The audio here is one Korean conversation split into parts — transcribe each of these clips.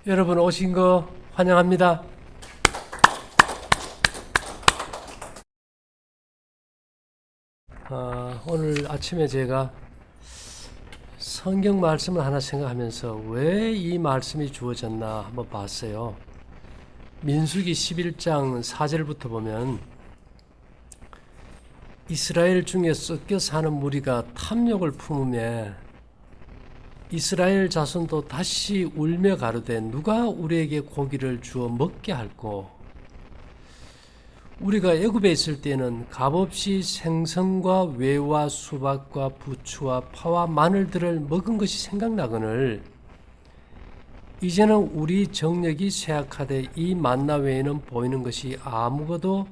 여러분 오신 거 환영합니다. 오늘 아침에 제가 성경 말씀을 하나 생각하면서 왜 이 말씀이 주어졌나 한번 봤어요. 민수기 11장 4절부터 보면 이스라엘 중에 섞여 사는 무리가 탐욕을 품으며 이스라엘 자손도 다시 울며 가로되 누가 우리에게 고기를 주어 먹게 할꼬. 우리가 애굽에 있을 때는 값없이 생선과 외와 수박과 부추와 파와 마늘들을 먹은 것이 생각나거늘 이제는 우리 정력이 쇠약하되 이 만나 외에는 보이는 것이 아무것도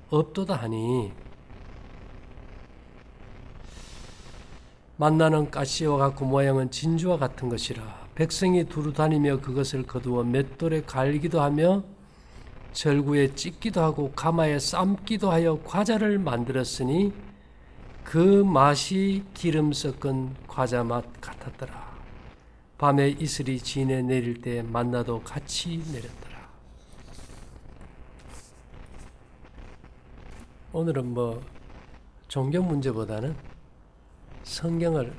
없도다 하니 만나는 가시와 같고 모양은 진주와 같은 것이라 백성이 두루 다니며 그것을 거두어 맷돌에 갈기도 하며 절구에 찢기도 하고 가마에 삶기도 하여 과자를 만들었으니 그 맛이 기름 섞은 과자 맛 같았더라. 밤에 이슬이 진에 내릴 때 만나도 같이 내렸더라. 오늘은 종교 문제보다는 성경을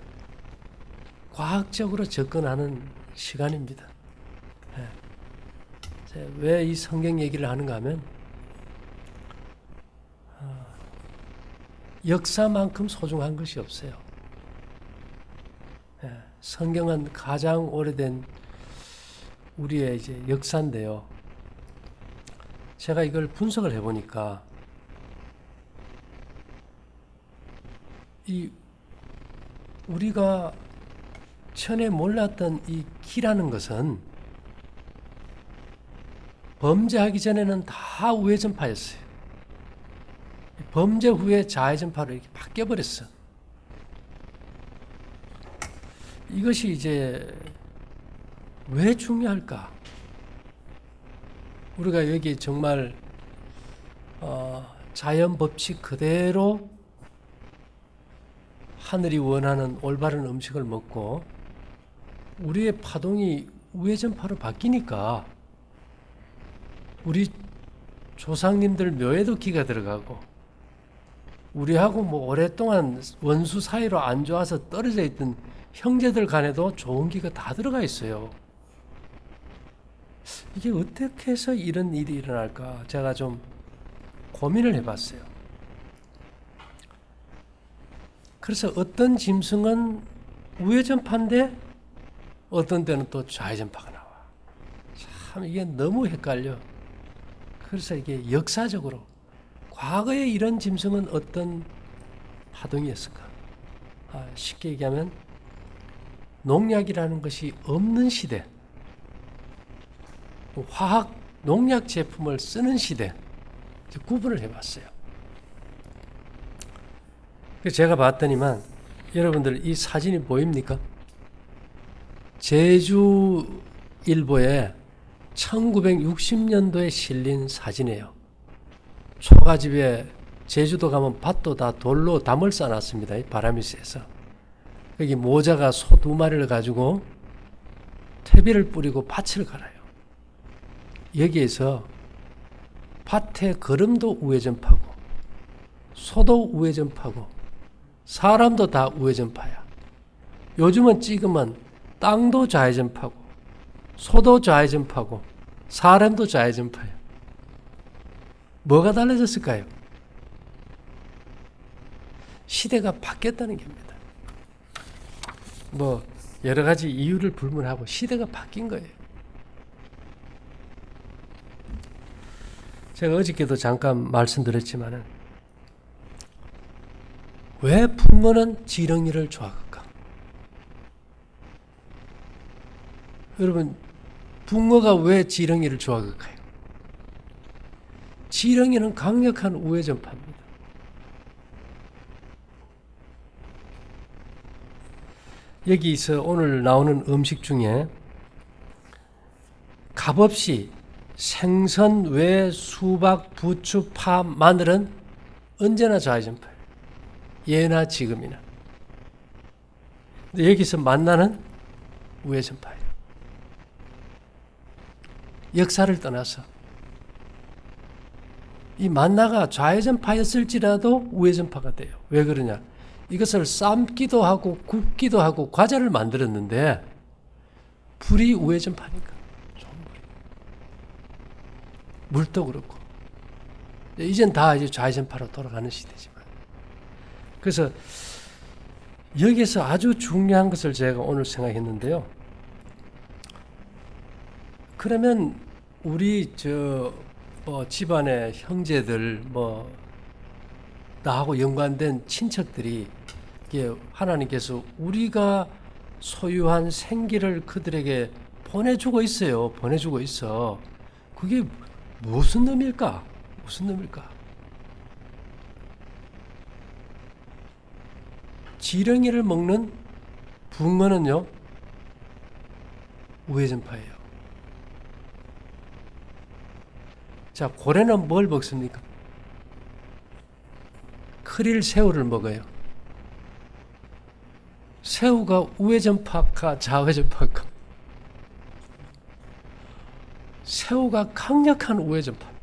과학적으로 접근하는 시간입니다. 왜 이 성경 얘기를 하는가 하면 역사만큼 소중한 것이 없어요. 성경은 가장 오래된 우리의 이제 역사인데요. 제가 이걸 분석을 해보니까 우리가 전에 몰랐던 이 기라는 것은 범죄하기 전에는 다 우회전파였어요. 범죄 후에 좌회전파로 이렇게 바뀌어버렸어. 이것이 이제 왜 중요할까? 우리가 여기 정말 자연 법칙 그대로 하늘이 원하는 올바른 음식을 먹고 우리의 파동이 우회전파로 바뀌니까 우리 조상님들 묘에도 기가 들어가고 우리하고 오랫동안 원수 사이로 안 좋아서 떨어져 있던 형제들 간에도 좋은 기가 다 들어가 있어요. 이게 어떻게 해서 이런 일이 일어날까? 제가 좀 고민을 해봤어요. 그래서 어떤 짐승은 우회전파인데 어떤 때는 또 좌회전파가 나와. 참 이게 너무 헷갈려. 그래서 이게 역사적으로 과거에 이런 짐승은 어떤 파동이었을까? 쉽게 얘기하면 농약이라는 것이 없는 시대, 화학 농약 제품을 쓰는 시대 구분을 해봤어요. 제가 봤더니만 여러분들 이 사진이 보입니까? 제주일보에 1960년도에 실린 사진이에요. 초가집에 제주도 가면 밭도 다 돌로 담을 쌓아놨습니다. 바람이 세서. 여기 모자가 소 2마리를 가지고 퇴비를 뿌리고 밭을 갈아요. 여기에서 밭에 거름도 우회전파고 소도 우회전파고 사람도 다 우회전파야. 요즘은 찍으면 땅도 좌회전파고 소도 좌회전파고 사람도 좌회전파야. 뭐가 달라졌을까요? 시대가 바뀌었다는 겁니다. 여러 가지 이유를 불문하고 시대가 바뀐 거예요. 제가 어저께도 잠깐 말씀드렸지만은 왜 붕어는 지렁이를 좋아할까? 여러분, 붕어가 왜 지렁이를 좋아할까요? 지렁이는 강력한 우회전파입니다. 여기서 오늘 나오는 음식 중에 값없이 생선, 외, 수박, 부추, 파, 마늘은 언제나 좌회전파예요. 예나 지금이나. 근데 여기서 만나는 우회전파예요. 역사를 떠나서 이 만나가 좌회전파였을지라도 우회전파가 돼요. 왜 그러냐? 이것을 삶기도 하고 굽기도 하고 과자를 만들었는데 불이 우회전파니까 좋은 불이. 물도 그렇고 이젠 다 이제 좌회전파로 돌아가는 시대지만, 그래서 여기서 아주 중요한 것을 제가 오늘 생각했는데요. 그러면 우리 집안의 형제들 나하고 연관된 친척들이 하나님께서 우리가 소유한 생기를 그들에게 보내주고 있어요. 보내주고 있어. 그게 무슨 의미일까? 무슨 의미일까? 지렁이를 먹는 붕어는요, 우회전파예요. 자, 고래는 뭘 먹습니까? 크릴 새우를 먹어요. 새우가 우회전파일까 좌회전파일까? 새우가 강력한 우회전파입니다.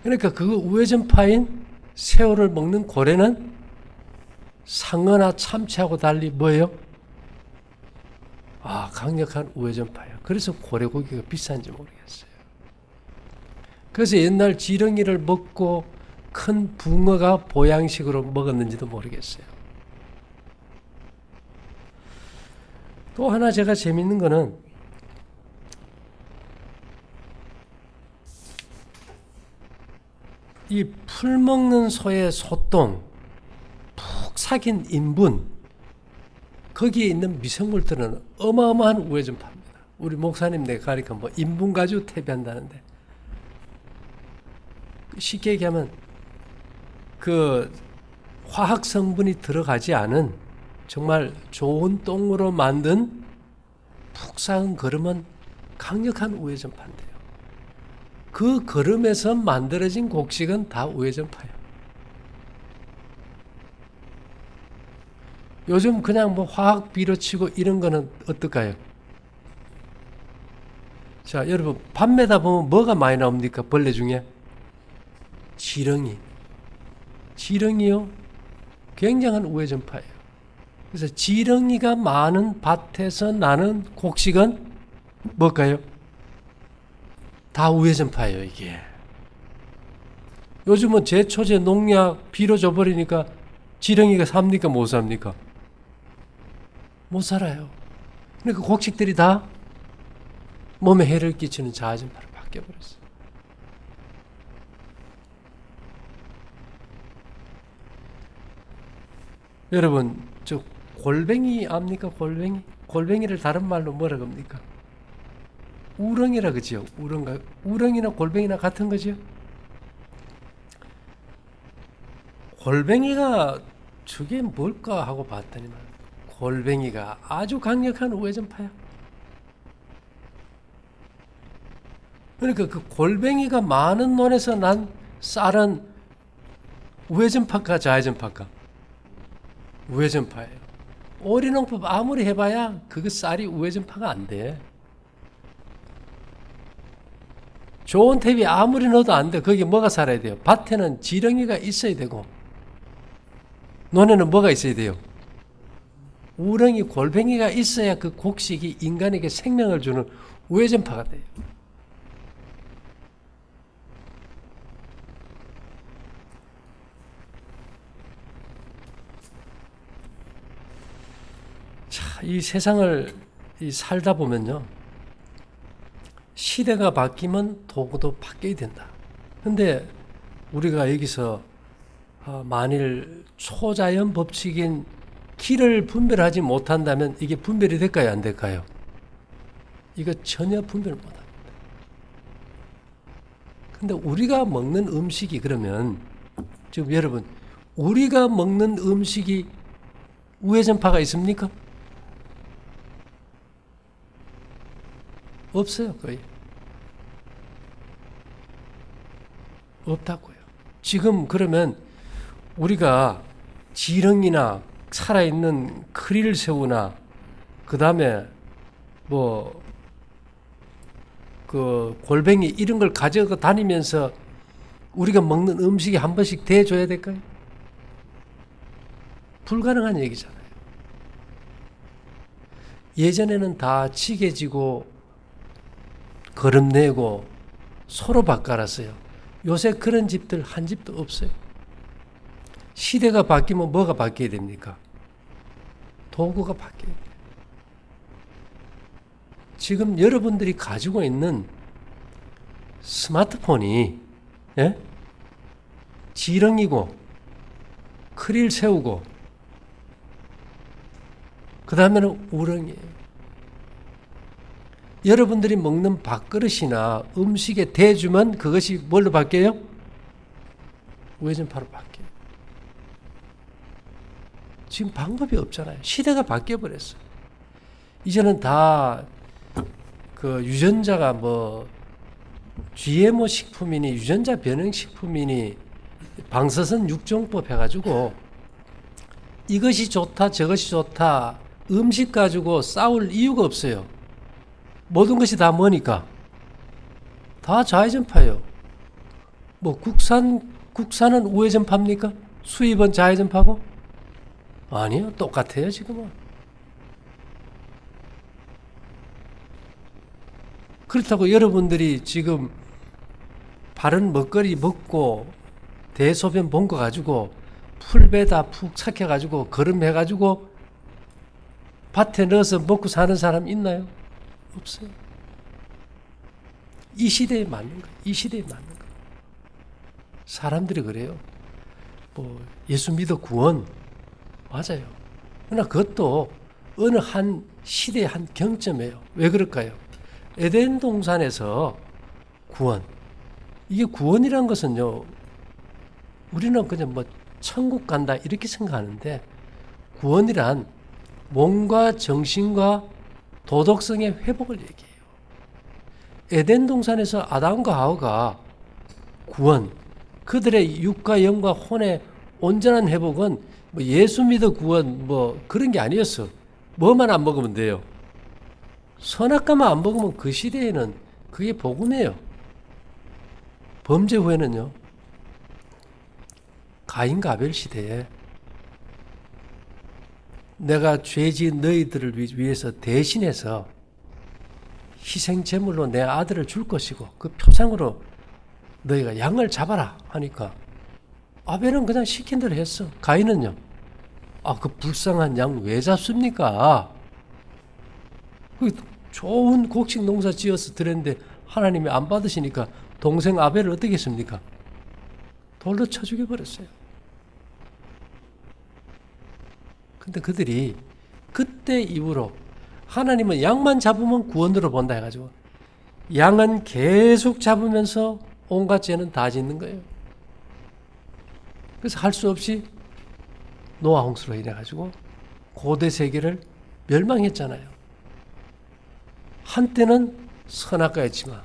그러니까 그 우회전파인 새우를 먹는 고래는 상어나 참치하고 달리 뭐예요? 강력한 우회전파예요. 그래서 고래고기가 비싼지 모르겠어요. 그래서 옛날 지렁이를 먹고 큰 붕어가 보양식으로 먹었는지도 모르겠어요. 또 하나 제가 재밌는 거는 이 풀 먹는 소의 소똥, 푹 삭인 인분, 거기에 있는 미생물들은 어마어마한 우회전파입니다. 우리 목사님 내가 가르쳐 인분 가지고 퇴비한다는데, 쉽게 얘기하면 그 화학 성분이 들어가지 않은 정말 좋은 똥으로 만든 푹 삭은 거름은 강력한 우회전파인데요. 그 거름에서 만들어진 곡식은 다 우회전파예요. 요즘 그냥 화학 비료 치고 이런 거는 어떨까요? 자, 여러분 밤에다 보면 뭐가 많이 나옵니까? 벌레 중에? 지렁이. 지렁이요? 굉장한 우회전파예요. 그래서 지렁이가 많은 밭에서 나는 곡식은 뭘까요? 다 우회전파예요, 이게. 요즘은 제초제 농약 비료 줘버리니까 지렁이가 삽니까? 못 삽니까? 못 살아요. 그러니까 곡식들이 다 몸에 해를 끼치는 좌회전파로 바뀌어버렸어요. 여러분, 저 골뱅이 압니까? 골뱅이? 골뱅이를 다른 말로 뭐라 합니까? 우렁이라 그죠? 우렁이나 골뱅이나 같은 거죠? 골뱅이가 저게 뭘까 하고 봤더니만 골뱅이가 아주 강력한 우회전파야. 그러니까 그 골뱅이가 많은 논에서 난 쌀은 우회전파일까 좌회전파일까? 우회전파예요. 오리농법 아무리 해봐야 그거 쌀이 우회전파가 안 돼. 좋은 탭이 아무리 넣어도 안 돼. 거기 뭐가 살아야 돼요? 밭에는 지렁이가 있어야 되고 논에는 뭐가 있어야 돼요? 우렁이, 골뱅이가 있어야 그 곡식이 인간에게 생명을 주는 우회전파가 돼요. 자, 이 세상을 살다 보면요, 시대가 바뀌면 도구도 바뀌어야 된다. 근데 우리가 여기서 만일 초자연 법칙인 기를 분별하지 못한다면 이게 분별이 될까요? 안 될까요? 이거 전혀 분별 못합니다. 근데 우리가 먹는 음식이 그러면 지금 여러분, 우리가 먹는 음식이 우회전파가 있습니까? 없어요, 거의. 없다고요. 지금 그러면 우리가 지렁이나 살아있는 크릴 새우나 그 다음에 그 골뱅이 이런 걸 가져가 다니면서 우리가 먹는 음식에 한 번씩 대줘야 될까요? 불가능한 얘기잖아요. 예전에는 다 지게지고 거름내고 서로 바꿔놨어요. 요새 그런 집들 한 집도 없어요. 시대가 바뀌면 뭐가 바뀌어야 됩니까? 도구가 바뀌어야 돼요. 지금 여러분들이 가지고 있는 스마트폰이 지렁이고 크릴 세우고 그 다음에는 우렁이에요. 여러분들이 먹는 밥그릇이나 음식에 대주면 그것이 뭘로 바뀌어요? 우회전파로 바뀌어요. 지금 방법이 없잖아요. 시대가 바뀌어버렸어요. 이제는 다 그 유전자가 뭐 GMO 식품이니 유전자 변형 식품이니 방사선 육종법 해가지고 이것이 좋다 저것이 좋다 음식 가지고 싸울 이유가 없어요. 모든 것이 다 뭐니까? 다 좌회전파예요. 뭐 국산은 우회전파입니까? 수입은 좌회전파고? 아니요. 똑같아요 지금은. 그렇다고 여러분들이 지금 바른 먹거리 먹고 대소변 본 거 가지고 풀베다 푹 삭혀가지고 거름해가지고 밭에 넣어서 먹고 사는 사람 있나요? 없어요. 이 시대에 맞는 거예요. 이 시대에 맞는 거예요. 사람들이 그래요. 뭐 예수 믿어 구원 맞아요. 그러나 그것도 어느 한 시대의 한 경점이에요. 왜 그럴까요? 에덴 동산에서 구원. 이게 구원이란 것은요. 우리는 그냥 뭐 천국 간다 이렇게 생각하는데 구원이란 몸과 정신과 도덕성의 회복을 얘기해요. 에덴 동산에서 아담과 하와가 구원, 그들의 육과 영과 혼의 온전한 회복은 뭐 예수 믿어 구원 뭐 그런 게 아니었어. 뭐만 안 먹으면 돼요. 선악과만 안 먹으면 그 시대에는 그게 복음이에요. 범죄 후에는요. 가인과 아벨 시대에 내가 죄 지은 너희들을 위해서 대신해서 희생 제물로 내 아들을 줄 것이고 그 표상으로 너희가 양을 잡아라 하니까 아벨은 그냥 시킨 대로 했어. 가인은요. 그 불쌍한 양 왜 잡습니까? 그 좋은 곡식 농사 지어서 드렸는데 하나님이 안 받으시니까 동생 아벨을 어떻게 했습니까? 돌로 쳐 죽여버렸어요. 근데 그들이 그때 이후로 하나님은 양만 잡으면 구원으로 본다 해가지고 양은 계속 잡으면서 온갖 죄는 다 짓는 거예요. 그래서 할 수 없이 노아 홍수로 인해가지고 고대 세계를 멸망했잖아요. 한때는 선악과였지만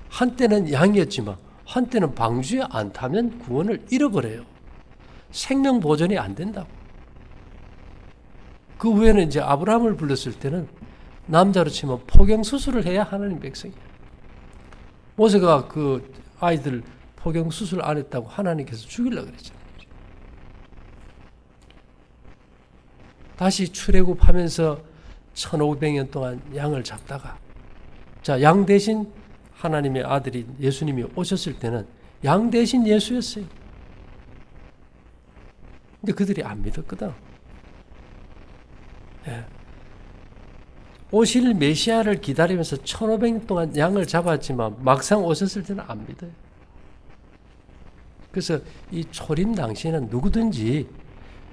한때는 양이었지만 한때는 방주에 안 타면 구원을 잃어버려요. 생명 보존이 안 된다고. 그 후에는 이제 아브라함을 불렀을 때는 남자로 치면 포경 수술을 해야 하나님 백성이에요. 모세가 그 아이들 포경 수술 안 했다고 하나님께서 죽이려고 그랬잖아요. 다시 출애굽하면서 1500년 동안 양을 잡다가 자, 양 대신 하나님의 아들이 예수님이 오셨을 때는 양 대신 예수였어요. 근데 그들이 안 믿었거든. 예. 오실 메시아를 기다리면서 1500년 동안 양을 잡았지만 막상 오셨을 때는 안 믿어요. 그래서 이 초림 당시에는 누구든지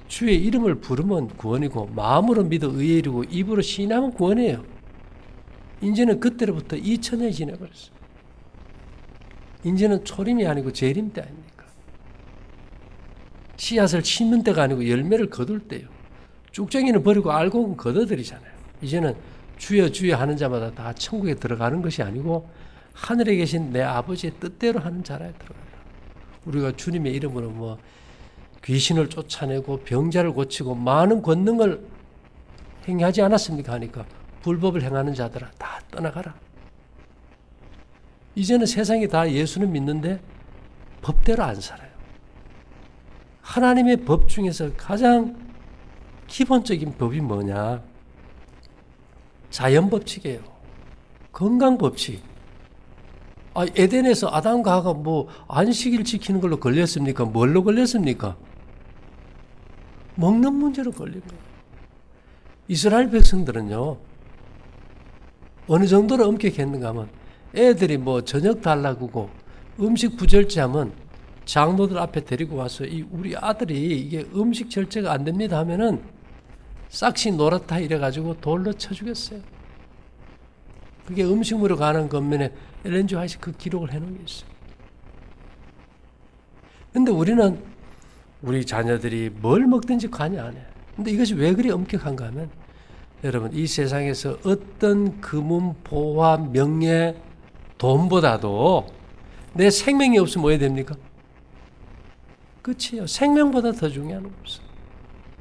주의 이름을 부르면 구원이고 마음으로 믿어 의에 이르고 입으로 시인하면 구원이에요. 이제는 그때로부터 2000년이 지나버렸어요. 이제는 초림이 아니고 재림 때 아닙니까? 씨앗을 심는 때가 아니고 열매를 거둘 때요. 쭉쟁이는 버리고 알곡은 걷어들이잖아요. 이제는 주여 주여 하는 자마다 다 천국에 들어가는 것이 아니고 하늘에 계신 내 아버지의 뜻대로 하는 자라에 들어간다. 우리가 주님의 이름으로 뭐 귀신을 쫓아내고 병자를 고치고 많은 권능을 행하지 않았습니까? 하니까 불법을 행하는 자들아 다 떠나가라. 이제는 세상이 다 예수는 믿는데 법대로 안 살아요. 하나님의 법 중에서 가장 기본적인 법이 뭐냐? 자연법칙이에요. 건강법칙. 에덴에서 아담과 하가 뭐 안식일 지키는 걸로 걸렸습니까? 뭘로 걸렸습니까? 먹는 문제로 걸린 거예요. 이스라엘 백성들은요, 어느 정도로 엄격했는가 하면 애들이 뭐 저녁 달라고 음식 부절제하면 장로들 앞에 데리고 와서 우리 아들이 이게 음식 절제가 안 됩니다 하면은 싹시 노랗다 이래가지고 돌로 쳐 죽였어요. 그게 음식물로 가는 겉면에 엘렌 지 화이트 그 기록을 해놓은 게 있어요. 근데 우리는 우리 자녀들이 뭘 먹든지 관여 안 해. 근데 이것이 왜 그리 엄격한가 하면 여러분 이 세상에서 어떤 금은 보화 명예 돈보다도 내 생명이 없으면 뭐 해야 됩니까? 끝이에요. 생명보다 더 중요한 거 없어.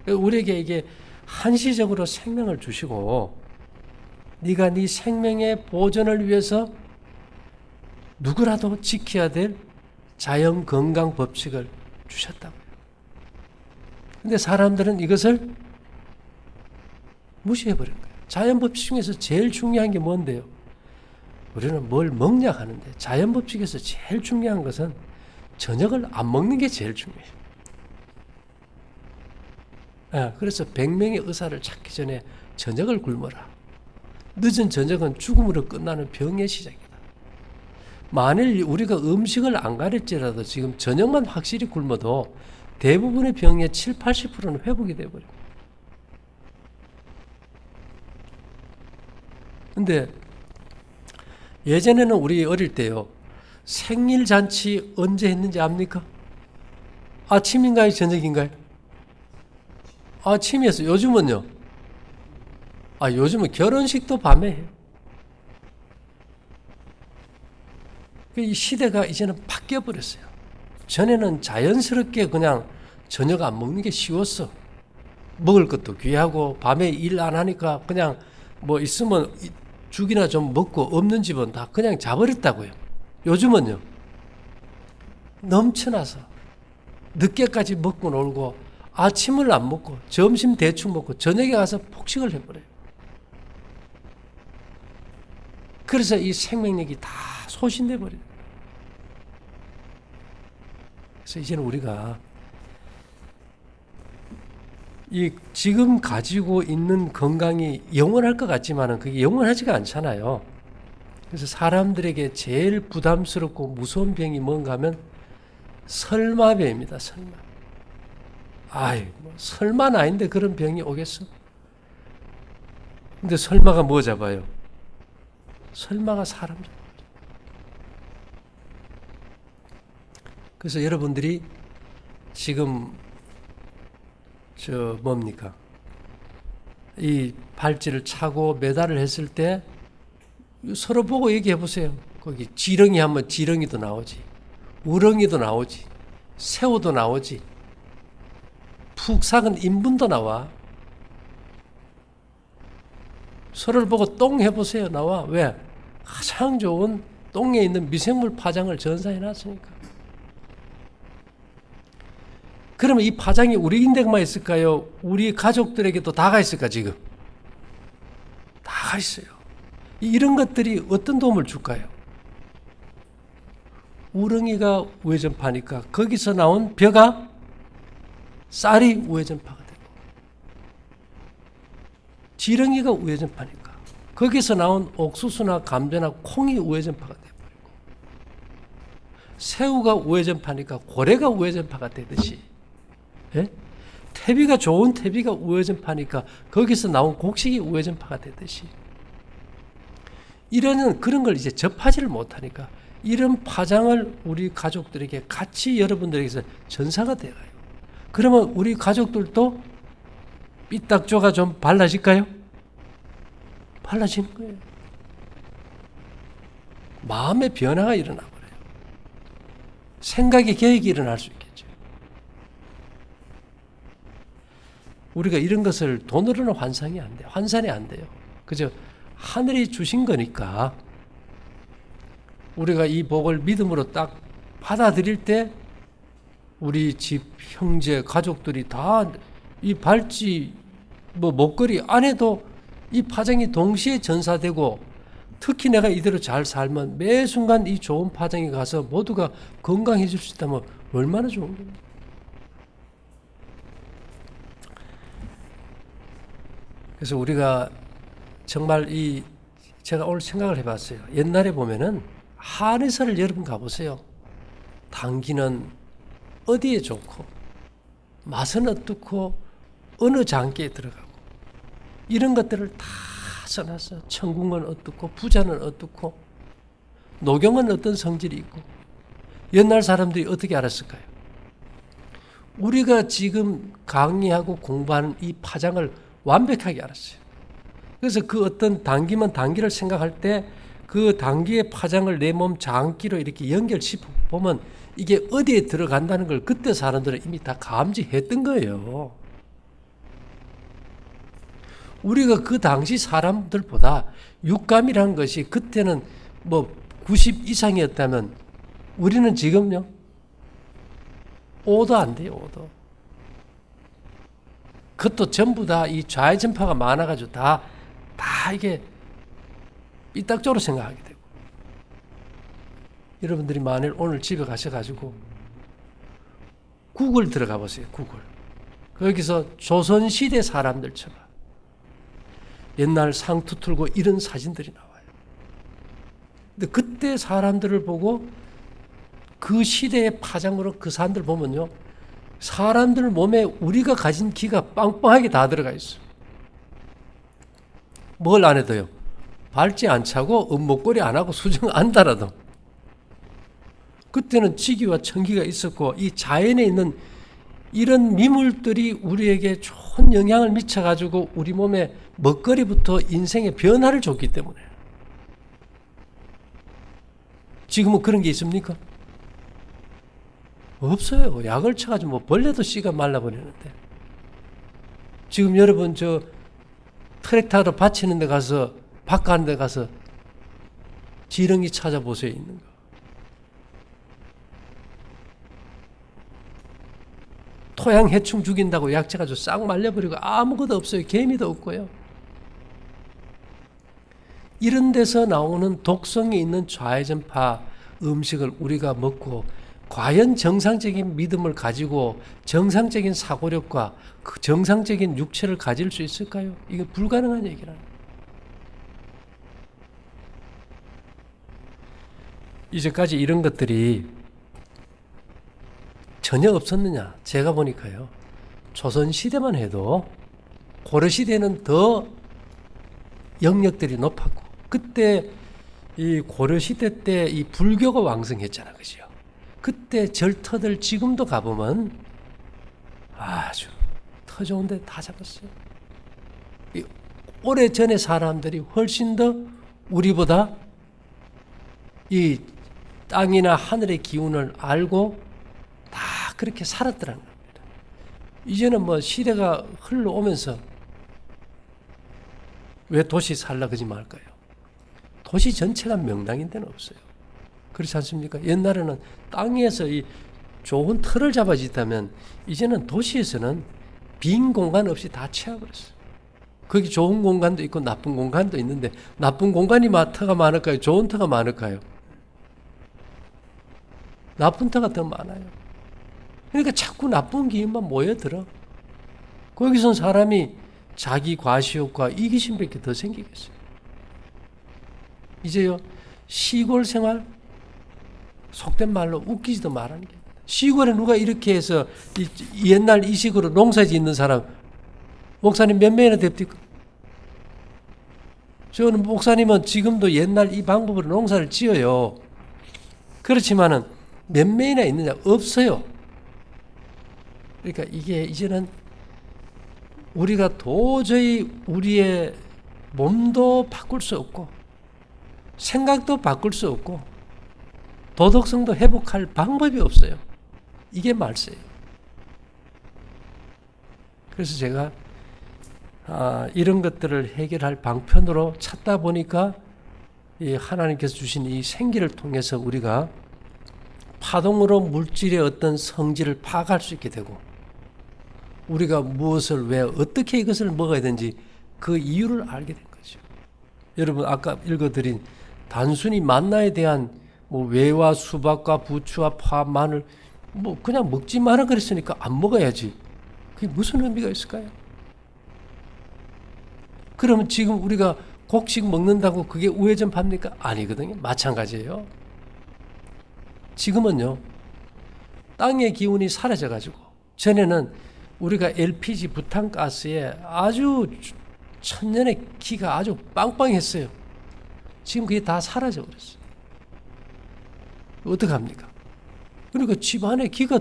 우리에게 이게 한시적으로 생명을 주시고 네가 네 생명의 보존을 위해서 누구라도 지켜야 될 자연 건강 법칙을 주셨다고요. 근데 사람들은 이것을 무시해버린 거예요. 자연 법칙 중에서 제일 중요한 게 뭔데요? 우리는 뭘 먹냐 하는데 자연 법칙에서 제일 중요한 것은 저녁을 안 먹는 게 제일 중요해요. 그래서 100명의 의사를 찾기 전에 저녁을 굶어라. 늦은 저녁은 죽음으로 끝나는 병의 시작이다. 만일 우리가 음식을 안 가릴지라도 지금 저녁만 확실히 굶어도 대부분의 병의 70-80%는 회복이 돼버려요. 근데 예전에는 우리 어릴 때요, 생일잔치 언제 했는지 압니까? 아침인가요? 저녁인가요? 아침이었어요. 요즘은요? 요즘은 결혼식도 밤에 해요. 이 시대가 이제는 바뀌어버렸어요. 전에는 자연스럽게 그냥 저녁 안 먹는 게 쉬웠어. 먹을 것도 귀하고 밤에 일 안 하니까 그냥 뭐 있으면 죽이나 좀 먹고 없는 집은 다 그냥 자버렸다고요. 요즘은요, 넘쳐나서 늦게까지 먹고 놀고 아침을 안 먹고 점심 대충 먹고 저녁에 가서 폭식을 해버려요. 그래서 이 생명력이 다 소진돼 버려요. 그래서 이제는 우리가 이 지금 가지고 있는 건강이 영원할 것 같지만은 그게 영원하지가 않잖아요. 그래서 사람들에게 제일 부담스럽고 무서운 병이 뭔가 하면 설마병입니다. 설마. 설마는 아닌데 그런 병이 오겠어? 근데 설마가 뭐 잡아요? 설마가 사람 잡아요. 그래서 여러분들이 지금 뭡니까? 이 발찌를 차고 메달을 했을 때 서로 보고 얘기해 보세요. 거기 지렁이 하면 지렁이도 나오지, 우렁이도 나오지, 새우도 나오지, 푹 삭은 인분도 나와. 서로를 보고 똥 해보세요. 나와. 왜? 가장 좋은 똥에 있는 미생물 파장을 전사해 놨으니까. 그러면 이 파장이 우리인데만 있을까요? 우리 가족들에게도 다가 있을까 지금? 다가 있어요. 이런 것들이 어떤 도움을 줄까요? 우렁이가 우회전파니까 거기서 나온 벼가 쌀이 우회전파가 되고, 지렁이가 우회전파니까 거기서 나온 옥수수나 감자나 콩이 우회전파가 되버리고, 새우가 우회전파니까 고래가 우회전파가 되듯이, 태비가 좋은 태비가 우회전파니까 거기서 나온 곡식이 우회전파가 되듯이, 이런 그런 걸 이제 접하지를 못하니까 이런 파장을 우리 가족들에게 같이 여러분들에게서 전사가 돼가요. 그러면 우리 가족들도 삐딱조가 좀 발라질까요? 발라지는 거예요. 마음의 변화가 일어나 버려요. 생각의 계획이 일어날 수 있겠죠. 우리가 이런 것을 돈으로는 환산이 안 돼요. 환산이 안 돼요. 그저 하늘이 주신 거니까 우리가 이 복을 믿음으로 딱 받아들일 때 우리 집 형제 가족들이 다 이 발찌 목걸이 안에도 이 파장이 동시에 전사되고, 특히 내가 이대로 잘 살면 매 순간 이 좋은 파장이 가서 모두가 건강해질 수 있다면 얼마나 좋은 겁니까? 그래서 우리가 정말 제가 오늘 생각을 해봤어요. 옛날에 보면은 한의사를 여러분 가보세요. 당기는 어디에 좋고, 맛은 어떻고, 어느 장기에 들어가고, 이런 것들을 다 써놨어. 천궁은 어떻고, 부자는 어떻고, 노경은 어떤 성질이 있고. 옛날 사람들이 어떻게 알았을까요? 우리가 지금 강의하고 공부하는 이 파장을 완벽하게 알았어요. 그래서 그 어떤 당기면 당기를 생각할 때 그 당기의 파장을 내 몸 장기로 이렇게 연결시켜 보면 이게 어디에 들어간다는 걸 그때 사람들은 이미 다 감지했던 거예요. 우리가 그 당시 사람들보다 육감이라는 것이 그때는 90 이상이었다면 우리는 지금요 5도 안 돼요. 5도. 그것도 전부 다 이 좌회전파가 많아가지고 다 이게 삐딱적으로 생각하게 되고. 여러분들이 만일 오늘 집에 가셔가지고 구글 들어가 보세요. 구글. 거기서 조선시대 사람들 쳐봐. 옛날 상투 틀고 이런 사진들이 나와요. 근데 그때 사람들을 보고 그 시대의 파장으로 그 사람들 보면요, 사람들 몸에 우리가 가진 기가 빵빵하게 다 들어가 있어요. 뭘 안 해도요, 발찌 안 차고 목걸이 안 하고 수정 안 달아도 그때는 지기와 청기가 있었고, 이 자연에 있는 이런 미물들이 우리에게 좋은 영향을 미쳐가지고 우리 몸에 먹거리부터 인생의 변화를 줬기 때문에. 지금은 그런 게 있습니까? 없어요. 약을 쳐가지고 벌레도 씨가 말라버리는데. 지금 여러분 트랙터로 받치는 데 가서, 바꿔하는 데 가서 지렁이 찾아보세요, 있는 거. 토양 해충 죽인다고 약 쳐가지고 싹 말려버리고 아무것도 없어요. 개미도 없고요. 이런 데서 나오는 독성이 있는 좌회전파 음식을 우리가 먹고 과연 정상적인 믿음을 가지고 정상적인 사고력과 그 정상적인 육체를 가질 수 있을까요? 이게 불가능한 얘기라는 거예요. 이제까지 이런 것들이 전혀 없었느냐? 제가 보니까요, 조선시대만 해도 고려시대는 더 영역들이 높았고, 그때 이 고려시대 때 이 불교가 왕성했잖아, 그죠? 그때 절터들 지금도 가보면 아주 터 좋은 데 다 잡았어요. 오래전에 사람들이 훨씬 더 우리보다 이 땅이나 하늘의 기운을 알고 다 그렇게 살았더라는 겁니다. 이제는 시대가 흘러오면서 왜 도시 살라 그러지 말까요? 도시 전체가 명당인 데는 없어요. 그렇지 않습니까? 옛날에는 땅에서 이 좋은 틀을 잡아짓다면 이제는 도시에서는 빈 공간 없이 다 채워버렸어요. 거기 좋은 공간도 있고 나쁜 공간도 있는데, 나쁜 공간이 터가 많을까요? 좋은 터가 많을까요? 나쁜 터가 더 많아요. 그러니까 자꾸 나쁜 기운만 모여들어. 거기선 사람이 자기 과시욕과 이기심밖에 더 생기겠어요. 이제요, 시골 생활, 속된 말로 웃기지도 말하는 게, 시골에 누가 이렇게 해서 옛날 이 식으로 농사 짓는 사람, 목사님 몇 명이나 됩니까? 저는 목사님은 지금도 옛날 이 방법으로 농사를 지어요. 그렇지만은 몇 명이나 있느냐? 없어요. 그러니까 이게 이제는 우리가 도저히 우리의 몸도 바꿀 수 없고 생각도 바꿀 수 없고 도덕성도 회복할 방법이 없어요. 이게 말세예요. 그래서 제가 이런 것들을 해결할 방편으로 찾다 보니까 이 하나님께서 주신 이 생기를 통해서 우리가 파동으로 물질의 어떤 성질을 파악할 수 있게 되고, 우리가 무엇을 왜 어떻게 이것을 먹어야 되는지 그 이유를 알게 된 거죠. 여러분 아까 읽어드린 단순히 만나에 대한 뭐 외와 수박과 부추와 파, 마늘 뭐 그냥 먹지 마라 그랬으니까 안 먹어야지. 그게 무슨 의미가 있을까요? 그러면 지금 우리가 곡식 먹는다고 그게 우회전 팝니까? 아니거든요. 마찬가지예요. 지금은요, 땅의 기운이 사라져가지고, 전에는 우리가 LPG 부탄가스에 아주 천년의 기가 아주 빵빵했어요. 지금 그게 다 사라져버렸어요. 어떡합니까? 그러니까 집 안에 기가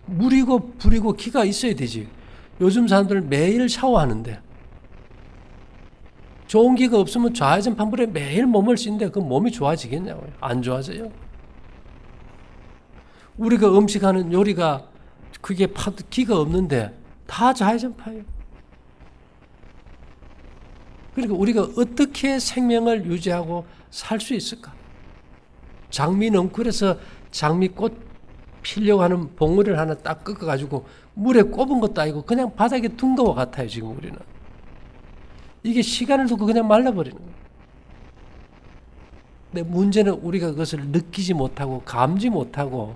물이고 불이고 기가 있어야 되지. 요즘 사람들 매일 샤워하는데, 좋은 기가 없으면 좌회전 판불에 매일 몸을 씻는데 그 몸이 좋아지겠냐고요. 안 좋아져요. 우리가 음식하는 요리가 그게 기가 없는데 다 좌회전 파요. 그러니까 우리가 어떻게 생명을 유지하고 살 수 있을까? 장미 넝쿨에서 장미꽃 피려고 하는 봉우리를 하나 딱 꺾어가지고 물에 꼽은 것도 아니고 그냥 바닥에 둔 것과 같아요. 지금 우리는. 이게 시간을 두고 그냥 말라버리는 거예요. 근데 문제는 우리가 그것을 느끼지 못하고 감지 못하고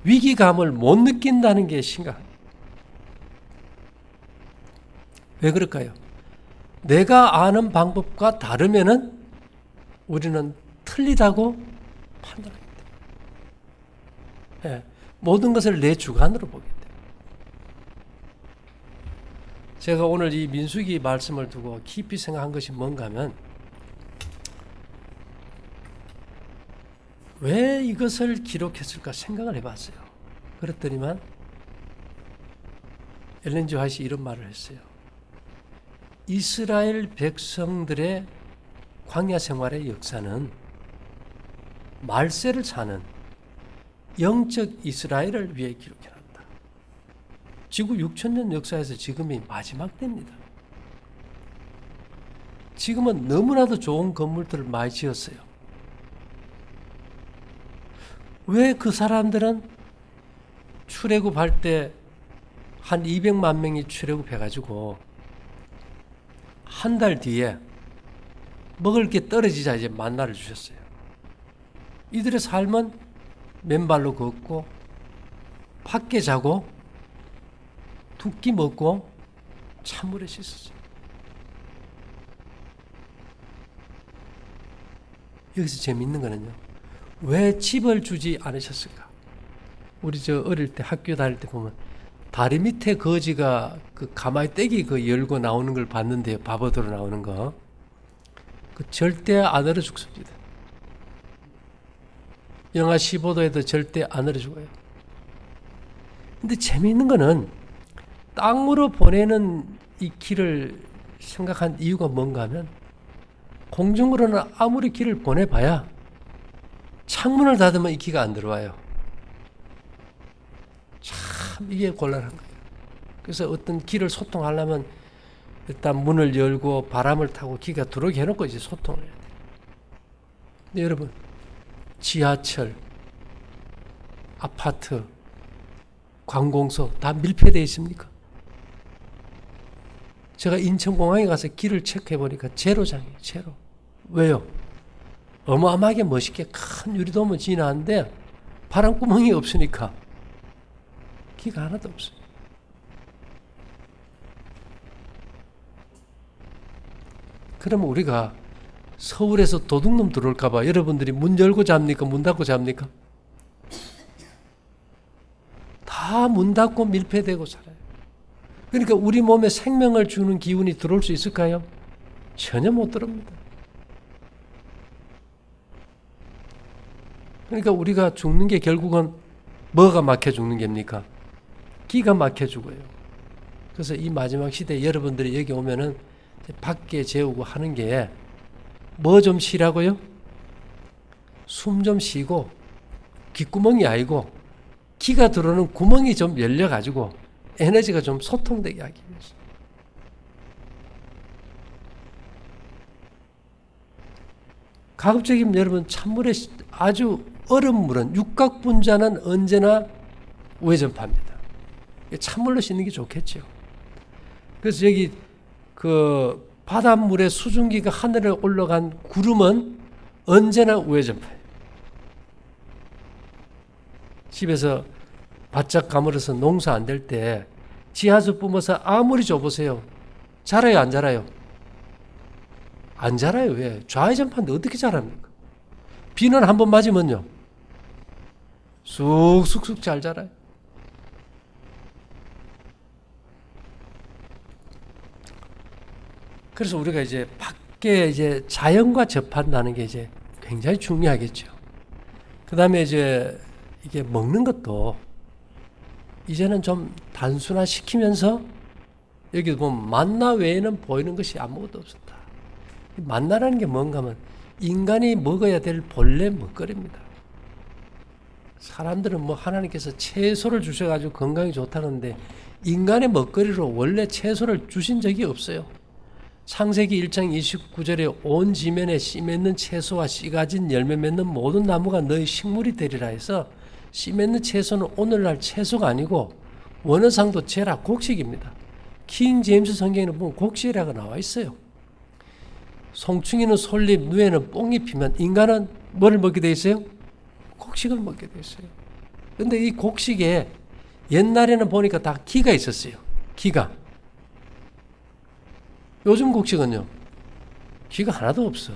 위기감을 못 느낀다는 게 심각합니다. 왜 그럴까요? 내가 아는 방법과 다르면은 우리는 틀리다고 판단합니다. 예, 모든 것을 내 주관으로 보게 돼요. 제가 오늘 이 민수기 말씀을 두고 깊이 생각한 것이 뭔가 하면, 왜 이것을 기록했을까 생각을 해봤어요. 그랬더니만 엘렌 G 화이트이 이런 말을 했어요. 이스라엘 백성들의 광야 생활의 역사는 말세를 사는 영적 이스라엘을 위해 기록해놨다. 지구 6,000년 역사에서 지금이 마지막 때입니다. 지금은 너무나도 좋은 건물들을 많이 지었어요. 왜 그 사람들은 출애굽할 때 한 200만 명이 출애굽해가지고 한 달 뒤에 먹을 게 떨어지자 이제 만나를 주셨어요. 이들의 삶은 맨발로 걷고 밖에 자고 두 끼 먹고 찬물에 씻었어요. 여기서 재미있는 거는요, 왜 집을 주지 않으셨을까? 우리 저 어릴 때 학교 다닐 때 보면 다리 밑에 거지가 그 가마에 떼기 그 열고 나오는 걸 봤는데요. 밥얻으러 나오는 거. 그 절대 안 얼어 죽습니다. 영하 15도에도 절대 안 얼어 죽어요. 근데 재미있는 거는 땅으로 보내는 이 길을 생각한 이유가 뭔가 하면, 공중으로는 아무리 길을 보내봐야 창문을 닫으면 이 기가 안 들어와요. 참 이게 곤란한 거예요. 그래서 어떤 길을 소통하려면 일단 문을 열고 바람을 타고 기가 들어오게 해놓고 이제 소통을 해야 돼요. 근데 여러분, 지하철, 아파트, 관공서 다 밀폐되어 있습니까? 제가 인천공항에 가서 길을 체크해 보니까 제로장이에요. 제로. 왜요? 어마어마하게 멋있게 큰 유리도면 지나는데 바람구멍이 없으니까 기가 하나도 없어요. 그러면 우리가 서울에서 도둑놈 들어올까 봐 여러분들이 문 열고 잡니까? 문 닫고 잡니까? 다 문 닫고 밀폐되고 살아요. 그러니까 우리 몸에 생명을 주는 기운이 들어올 수 있을까요? 전혀 못 들어옵니다. 그러니까 우리가 죽는 게 결국은 뭐가 막혀 죽는 겁니까? 기가 막혀 죽어요. 그래서 이 마지막 시대에 여러분들이 여기 오면은 밖에 재우고 하는 게 뭐 좀 쉬라고요? 숨 좀 쉬고, 귓구멍이 아니고 기가 들어오는 구멍이 좀 열려가지고 에너지가 좀 소통되게 하기 위해서. 가급적이면 여러분 찬물에 아주 얼음 물은 육각 분자는 언제나 우회전파입니다. 찬물로 씻는 게 좋겠죠. 그래서 여기 그 바닷물의 수증기가 하늘에 올라간 구름은 언제나 우회전파예요. 집에서 바짝 가물어서 농사 안 될 때 지하수 뿜어서 아무리 줘보세요. 자라요, 안 자라요? 안 자라요. 왜? 좌회전파인데 어떻게 자랍니까? 비는 한 번 맞으면요, 쑥쑥쑥 잘 자라요. 그래서 우리가 이제 밖에 이제 자연과 접한다는 게 이제 굉장히 중요하겠죠. 그 다음에 이제 이게 먹는 것도 이제는 좀 단순화시키면서 여기 보면 만나 외에는 보이는 것이 아무것도 없었다. 만나라는 게 뭔가 하면 인간이 먹어야 될 본래 먹거리입니다. 사람들은 뭐 하나님께서 채소를 주셔가지고 건강이 좋다는데 인간의 먹거리로 원래 채소를 주신 적이 없어요. 창세기 1장 29절에 온 지면에 씨 맺는 채소와 씨 가진 열매 맺는 모든 나무가 너희 식물이 되리라 해서 씨 맺는 채소는 오늘날 채소가 아니고 원어상도 제라 곡식입니다. 킹 제임스 성경에는 보면 곡식이라고 나와 있어요. 송충이는 솔잎, 누에는 뽕잎이면 인간은 뭐를 먹게 돼 있어요? 곡식을 먹게 돼 있어요. 그런데 이 곡식에 옛날에는 보니까 다 기가 있었어요. 기가. 요즘 곡식은요, 기가 하나도 없어.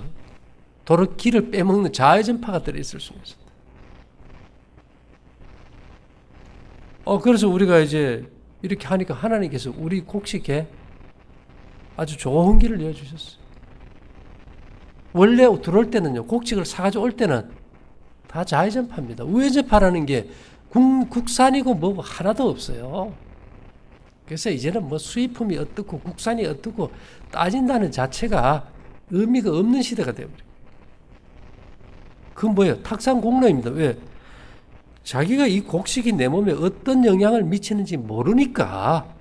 도로 기를 빼먹는 좌회전파가 들어있을 수 있습니다. 그래서 우리가 이제 이렇게 하니까 하나님께서 우리 곡식에 아주 좋은 길을 내어주셨어요. 원래 들어올 때는요, 곡식을 사가지고 올 때는 다 좌회전파입니다. 우회전파라는 게 국산이고 뭐고 하나도 없어요. 그래서 이제는 뭐 수입품이 어떻고 국산이 어떻고 따진다는 자체가 의미가 없는 시대가 되어버려요. 그건 뭐예요? 탁상공로입니다. 왜? 자기가 이 곡식이 내 몸에 어떤 영향을 미치는지 모르니까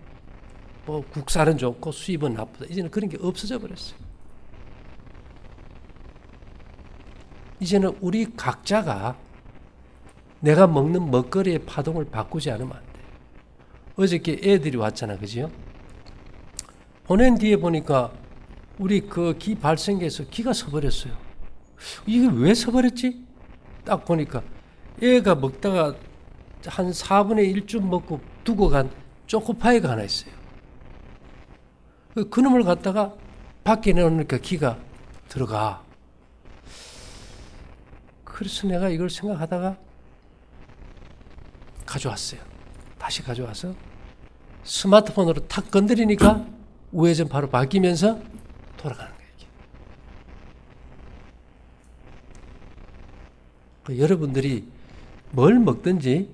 뭐 국산은 좋고 수입은 나쁘다. 이제는 그런 게 없어져 버렸어요. 이제는 우리 각자가 내가 먹는 먹거리의 파동을 바꾸지 않으면 안 돼요. 어저께 애들이 왔잖아, 그지요? 보낸 뒤에 보니까 우리 그 기 발생기에서 기가 서버렸어요. 이게 왜 서버렸지? 딱 보니까 애가 먹다가 한 4분의 1쯤 먹고 두고 간 초코파이가 하나 있어요. 그놈을 갖다가 밖에 내놓으니까 기가 들어가. 그래서 내가 이걸 생각하다가 가져왔어요. 다시 가져와서 스마트폰으로 탁 건드리니까 우회전 바로 바뀌면서 돌아가는 거예요. 여러분들이 뭘 먹든지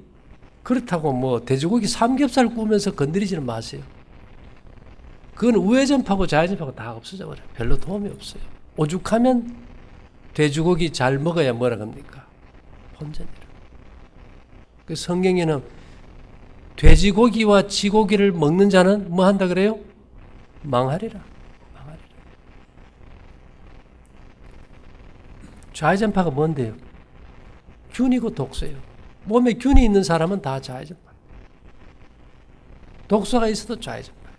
그렇다고 뭐 돼지고기 삼겹살 구우면서 건드리지는 마세요. 그건 우회전파고 좌회전파고 다 없어져 버려요. 별로 도움이 없어요. 오죽하면 돼지고기 잘 먹어야 뭐라 합니까? 혼전이라. 그 성경에는 돼지고기와 쥐고기를 먹는 자는 뭐 한다 그래요? 망하리라. 망하리라. 좌회전파가 뭔데요? 균이고 독소예요. 몸에 균이 있는 사람은 다 좌회전파. 독소가 있어도 좌회전파.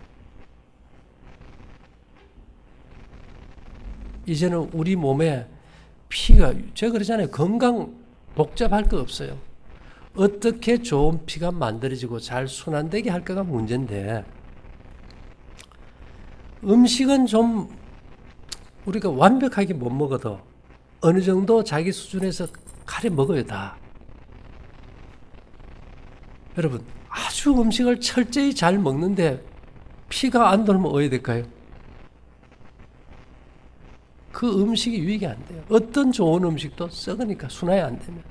이제는 우리 몸에 피가, 제가 그러잖아요. 건강 복잡할 거 없어요. 어떻게 좋은 피가 만들어지고 잘 순환되게 할까가 문제인데, 음식은 좀 우리가 완벽하게 못 먹어도 어느 정도 자기 수준에서 가려 먹어요, 다. 여러분, 아주 음식을 철저히 잘 먹는데 피가 안 돌면 어떻게 될까요? 그 음식이 유익이 안 돼요. 어떤 좋은 음식도 썩으니까 순환이 안 되면.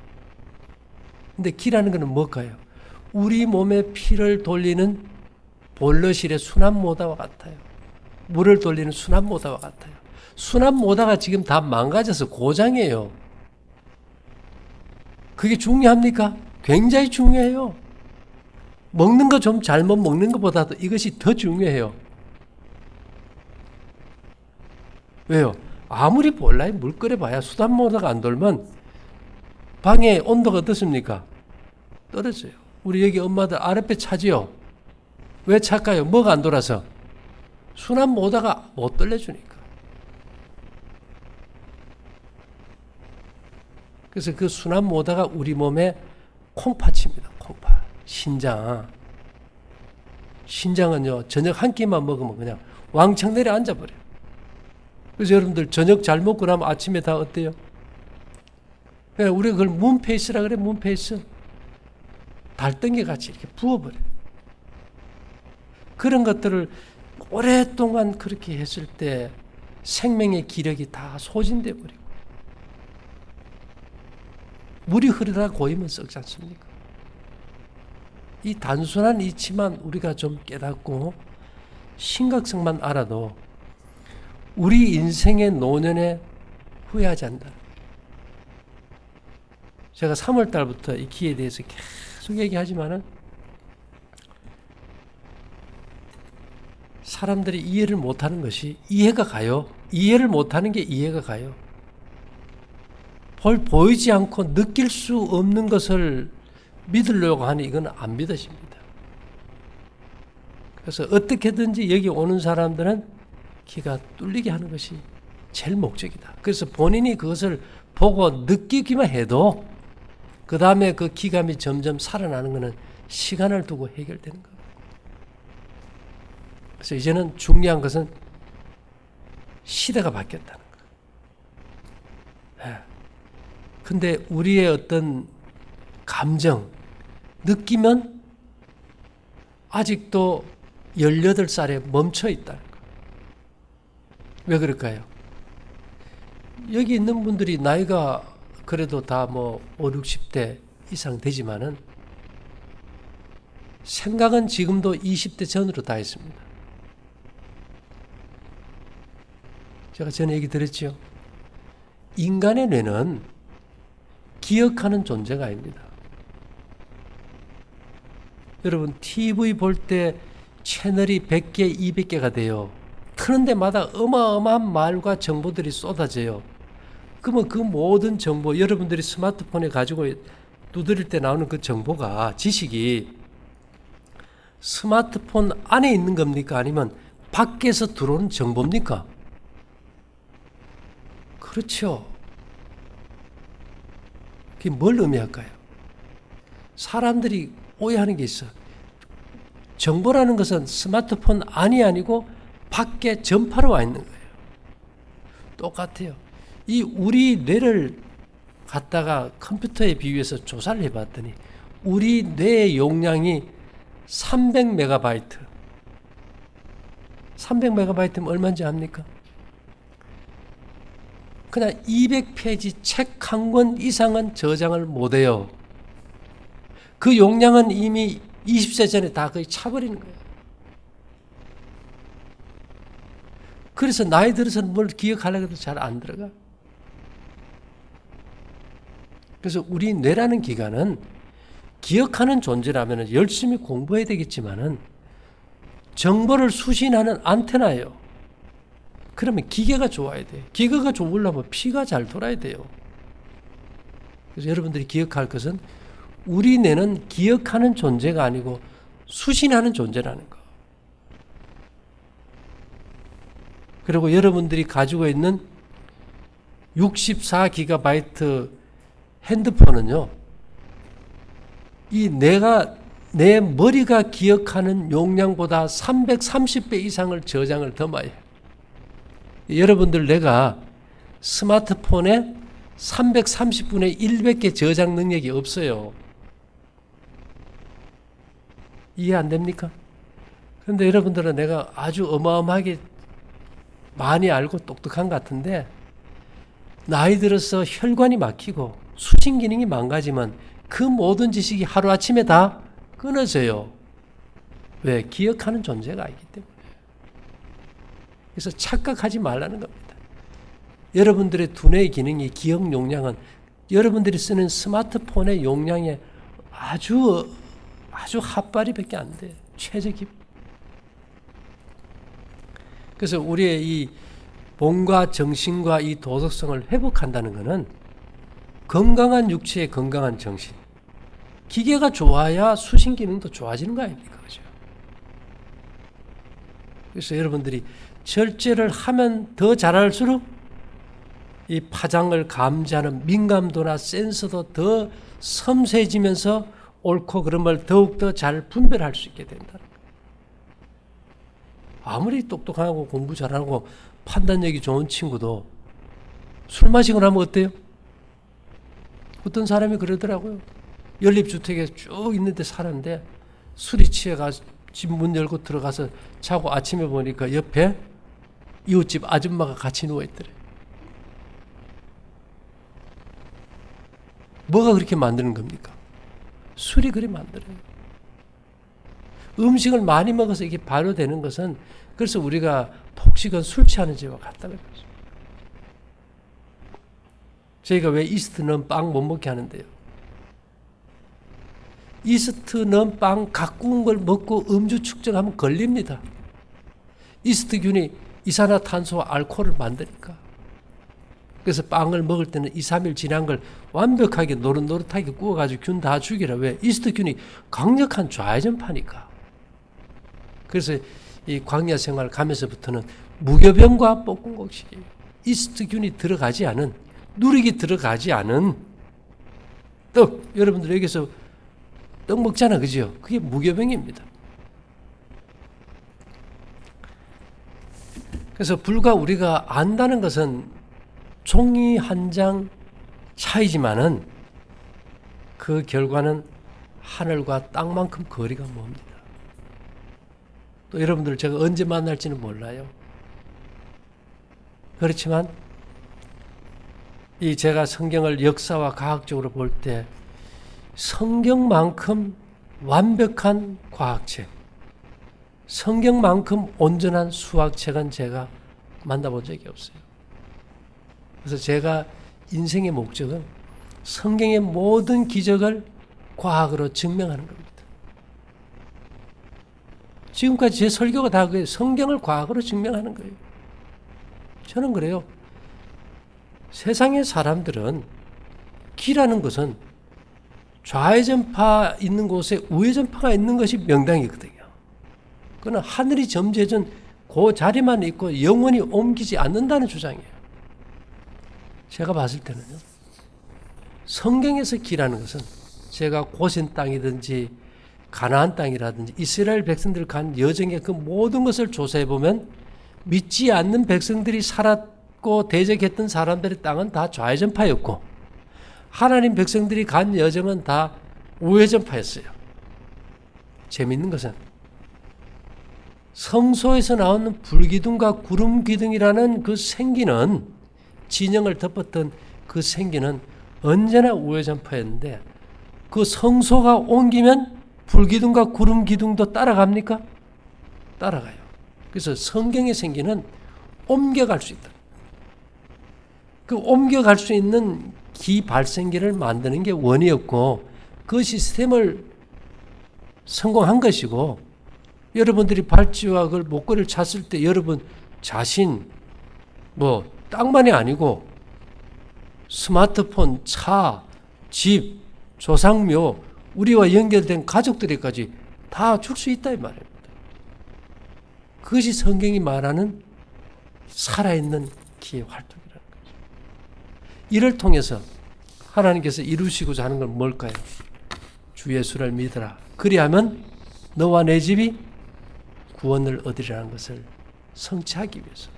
근데 기라는 것은 뭘까요? 우리 몸에 피를 돌리는 볼러실의 순환모다와 같아요. 물을 돌리는 순환모다와 같아요. 순환모다가 지금 다 망가져서 고장이에요. 그게 중요합니까? 굉장히 중요해요. 먹는 거 좀 잘못 먹는 것보다도 이것이 더 중요해요. 왜요? 아무리 볼라에 물 끓여봐야 수단 모드가 안 돌면 방의 온도가 어떻습니까? 떨어져요. 우리 여기 엄마들 아랫배 차지요. 왜 찰까요? 뭐가 안 돌아서? 순환 모드가 못 돌려주니까. 그래서 그 순환 모드가 우리 몸의 콩팥입니다. 콩팥. 신장은요, 저녁 한 끼만 먹으면 그냥 왕창 내려 앉아버려요. 그래서 여러분들 저녁 잘 먹고 나면 아침에 다 어때요? 우리가 그걸 문페이스라 그래, 문페이스. 달덩이 같이 이렇게 부어버려요. 그런 것들을 오랫동안 그렇게 했을 때 생명의 기력이 다 소진돼 버리고 물이 흐르다 고이면 썩지 않습니까? 이 단순한 이치만 우리가 좀 깨닫고 심각성만 알아도 우리 인생의 노년에 후회하지 않는다. 제가 3월 달부터 이 기에 대해서 계속 얘기하지만은 사람들이 이해를 못하는 것이 이해가 가요. 이해를 못하는 게 이해가 가요. 보이지 않고 느낄 수 없는 것을 믿으려고 하니 이건 안 믿어집니다. 그래서 어떻게든지 여기 오는 사람들은 기가 뚫리게 하는 것이 제일 목적이다. 그래서 본인이 그것을 보고 느끼기만 해도 그 다음에 그 기감이 점점 살아나는 것은 시간을 두고 해결되는 거예요. 그래서 이제는 중요한 것은 시대가 바뀌었다는 거예요. 근데 우리의 어떤 감정, 느끼면 아직도 18살에 멈춰 있다는 거예요. 왜 그럴까요? 여기 있는 분들이 나이가 그래도 다 뭐 5, 60대 이상 되지만은 생각은 지금도 20대 전으로 다 있습니다. 제가 전에 얘기 드렸죠. 인간의 뇌는 기억하는 존재가 아닙니다. 여러분 TV 볼 때 채널이 100개, 200개가 돼요. 트는 데마다 어마어마한 말과 정보들이 쏟아져요. 그러면 그 모든 정보, 여러분들이 스마트폰에 가지고 두드릴 때 나오는 그 정보가, 지식이 스마트폰 안에 있는 겁니까? 아니면 밖에서 들어오는 정보입니까? 그렇죠. 그게 뭘 의미할까요? 사람들이 오해하는 게 있어. 정보라는 것은 스마트폰 안이 아니고 밖에 전파로 와 있는 거예요. 똑같아요. 이 우리 뇌를 갖다가 컴퓨터에 비유해서 조사를 해봤더니 우리 뇌의 용량이 300메가바이트. 300메가바이트면 얼마인지 압니까? 그냥 200페이지 책 한 권 이상은 저장을 못해요. 그 용량은 이미 20세 전에 다 거의 차버리는 거예요. 그래서 나이 들어서는 뭘 기억하려고 해도 잘 안 들어가. 그래서 우리 뇌라는 기관은 기억하는 존재라면 열심히 공부해야 되겠지만은 정보를 수신하는 안테나예요. 그러면 기계가 좋아야 돼요. 기계가 좋으려면 피가 잘 돌아야 돼요. 그래서 여러분들이 기억할 것은 우리 뇌는 기억하는 존재가 아니고 수신하는 존재라는 거. 그리고 여러분들이 가지고 있는 64GB 핸드폰은요, 내 머리가 기억하는 용량보다 330배 이상을 저장을 더 많이 해요. 여러분들 내가 스마트폰에 330분의 1밖에 저장 능력이 없어요. 이해 안 됩니까? 그런데 여러분들은 내가 아주 어마어마하게 많이 알고 똑똑한 것 같은데 나이 들어서 혈관이 막히고 수신 기능이 망가지면 그 모든 지식이 하루아침에 다 끊어져요. 왜? 기억하는 존재가 아니기 때문에. 그래서 착각하지 말라는 겁니다. 여러분들의 두뇌의 기능이, 기억 용량은 여러분들이 쓰는 스마트폰의 용량의 아주 핫바리밖에 안 돼요. 최적입. 그래서 우리의 이 몸과 정신과 이 도덕성을 회복한다는 것은 건강한 육체에 건강한 정신. 기계가 좋아야 수신 기능도 좋아지는 거 아닙니까? 그죠? 그래서 여러분들이 절제를 하면 더 잘할수록 이 파장을 감지하는 민감도나 센서도 더 섬세해지면서 옳고 그름을 더욱더 잘 분별할 수 있게 된다는 거예요. 아무리 똑똑하고 공부 잘하고 판단력이 좋은 친구도 술 마시고 나면 어때요? 어떤 사람이 그러더라고요. 연립주택에 쭉 있는데 살았는데 술이 취해가 집 문 열고 들어가서 자고 아침에 보니까 옆에 이웃집 아줌마가 같이 누워있더래. 뭐가 그렇게 만드는 겁니까? 술이 그렇게 만들어요. 음식을 많이 먹어서 이게 발효되는 것은 그래서 우리가 폭식은 술 취하는 죄와 같다는 거죠. 저희가 왜 이스트 넣은 빵 못 먹게 하는데요. 이스트 넣은 빵 가꾸운 걸 먹고 음주 측정하면 걸립니다. 이스트균이 이산화탄소와 알코올을 만드니까. 그래서 빵을 먹을 때는 2, 3일 지난 걸 완벽하게 노릇노릇하게 구워가지고 균 다 죽이라. 왜? 이스트균이 강력한 좌회전파니까. 그래서 이 광야 생활 가면서부터는 무교병과 볶음국식이에요. 이스트균이 들어가지 않은, 누룩이 들어가지 않은 떡. 여러분들 여기서 떡 먹잖아, 그죠? 그게 무교병입니다. 그래서 불과 우리가 안다는 것은 종이 한 장 차이지만은 그 결과는 하늘과 땅만큼 거리가 멉니다. 또 여러분들 제가 언제 만날지는 몰라요. 그렇지만 이 제가 성경을 역사와 과학적으로 볼 때 성경만큼 완벽한 과학책, 성경만큼 온전한 수학책은 제가 만나본 적이 없어요. 그래서 제가 인생의 목적은 성경의 모든 기적을 과학으로 증명하는 겁니다. 지금까지 제 설교가 다 그래요. 성경을 과학으로 증명하는 거예요. 저는 그래요. 세상의 사람들은 기라는 것은 좌회전파 있는 곳에 우회전파가 있는 것이 명당이거든요. 그건 하늘이 점재해준 그 자리만 있고 영원히 옮기지 않는다는 주장이에요. 제가 봤을 때는요. 성경에서 기라는 것은 제가 고센 땅이든지 가나안 땅이라든지 이스라엘 백성들 간 여정의 그 모든 것을 조사해 보면 믿지 않는 백성들이 살았고 대적했던 사람들의 땅은 다 좌회전파였고 하나님 백성들이 간 여정은 다 우회전파였어요. 재미있는 것은 성소에서 나오는 불기둥과 구름기둥이라는 그 생기는 진영을 덮었던 그 생기는 언제나 우회전파였는데 그 성소가 옮기면 불기둥과 구름기둥도 따라갑니까? 따라가요. 그래서 성경의 생기는 옮겨갈 수 있다. 그 옮겨갈 수 있는 기 발생기를 만드는 게 원이었고 그 시스템을 성공한 것이고 여러분들이 발찌와 그걸 목걸이를 찼을 때 여러분 자신 땅만이 아니고 스마트폰, 차, 집, 조상묘 우리와 연결된 가족들에까지 다 줄 수 있다 이 말입니다. 그것이 성경이 말하는 살아있는 기의 활동이라는 거죠. 이를 통해서 하나님께서 이루시고자 하는 건 뭘까요? 주 예수를 믿으라. 그리하면 너와 내 집이 구원을 얻으리라는 것을 성취하기 위해서.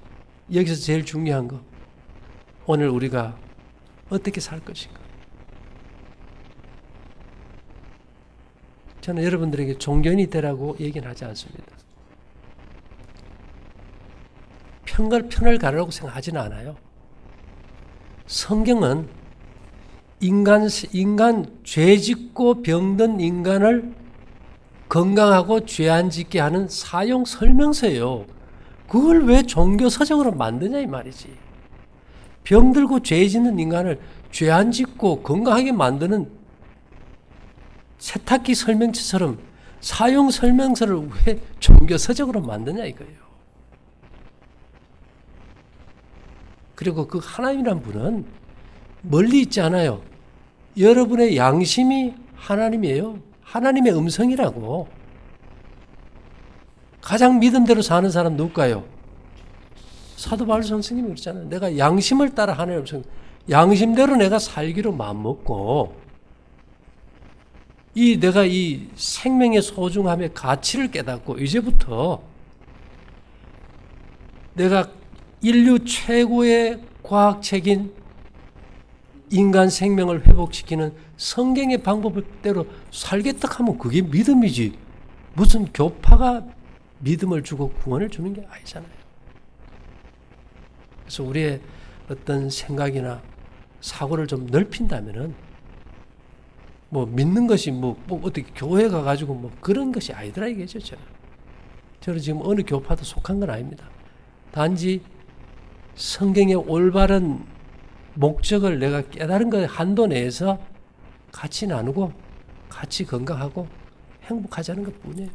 여기서 제일 중요한 거 오늘 우리가 어떻게 살 것인가. 저는 여러분들에게 종교인이 되라고 얘기는 하지 않습니다. 편을 가르라고 생각하지는 않아요. 성경은 인간 죄 짓고 병든 인간을 건강하고 죄 안 짓게 하는 사용 설명서예요. 그걸 왜 종교 서적으로 만드냐 이 말이지. 병들고 죄 짓는 인간을 죄 안 짓고 건강하게 만드는 세탁기 설명서처럼 사용 설명서를 왜 종교 서적으로 만드냐 이거예요. 그리고 그 하나님이란 분은 멀리 있지 않아요. 여러분의 양심이 하나님이에요. 하나님의 음성이라고. 가장 믿음대로 사는 사람 누굴까요? 사도 바울 선생님이 그랬잖아요. 내가 양심을 따라 하나님의 음성, 양심대로 내가 살기로 마음먹고 내가 이 생명의 소중함의 가치를 깨닫고 이제부터 내가 인류 최고의 과학책인 인간 생명을 회복시키는 성경의 방법대로 살겠다 하면 그게 믿음이지. 무슨 교파가 믿음을 주고 구원을 주는 게 아니잖아요. 그래서 우리의 어떤 생각이나 사고를 좀 넓힌다면은 뭐 믿는 것이 뭐 어떻게 교회 가가지고 뭐 그런 것이 아니더라 이게죠. 저는 지금 어느 교파도 속한 건 아닙니다. 단지 성경의 올바른 목적을 내가 깨달은 것 한도 내에서 같이 나누고 같이 건강하고 행복하자는 것 뿐이에요.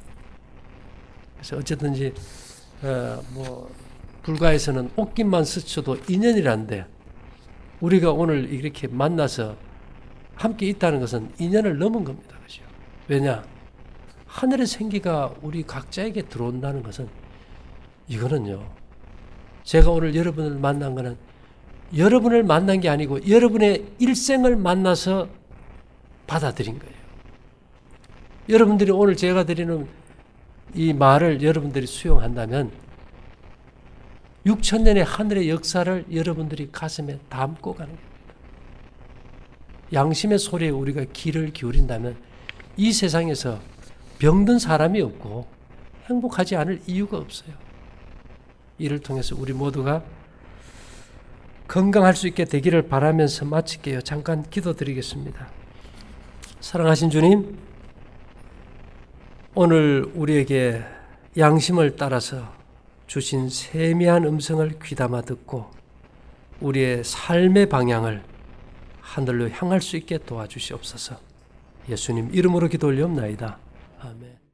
그래서 어쨌든지 불가에서는 옷깃만 스쳐도 인연이란데 우리가 오늘 이렇게 만나서 함께 있다는 것은 인연을 넘은 겁니다. 그죠? 왜냐? 하늘의 생기가 우리 각자에게 들어온다는 것은 이거는요. 제가 오늘 여러분을 만난 거는 여러분을 만난 게 아니고 여러분의 일생을 만나서 받아들인 거예요. 여러분들이 오늘 제가 드리는 이 말을 여러분들이 수용한다면 6,000년의 하늘의 역사를 여러분들이 가슴에 담고 가는 겁니다. 양심의 소리에 우리가 귀를 기울인다면 이 세상에서 병든 사람이 없고 행복하지 않을 이유가 없어요. 이를 통해서 우리 모두가 건강할 수 있게 되기를 바라면서 마칠게요. 잠깐 기도드리겠습니다. 사랑하신 주님, 오늘 우리에게 양심을 따라서 주신 세미한 음성을 귀담아 듣고 우리의 삶의 방향을 하늘로 향할 수 있게 도와주시옵소서. 예수님 이름으로 기도 올리옵나이다. 아멘.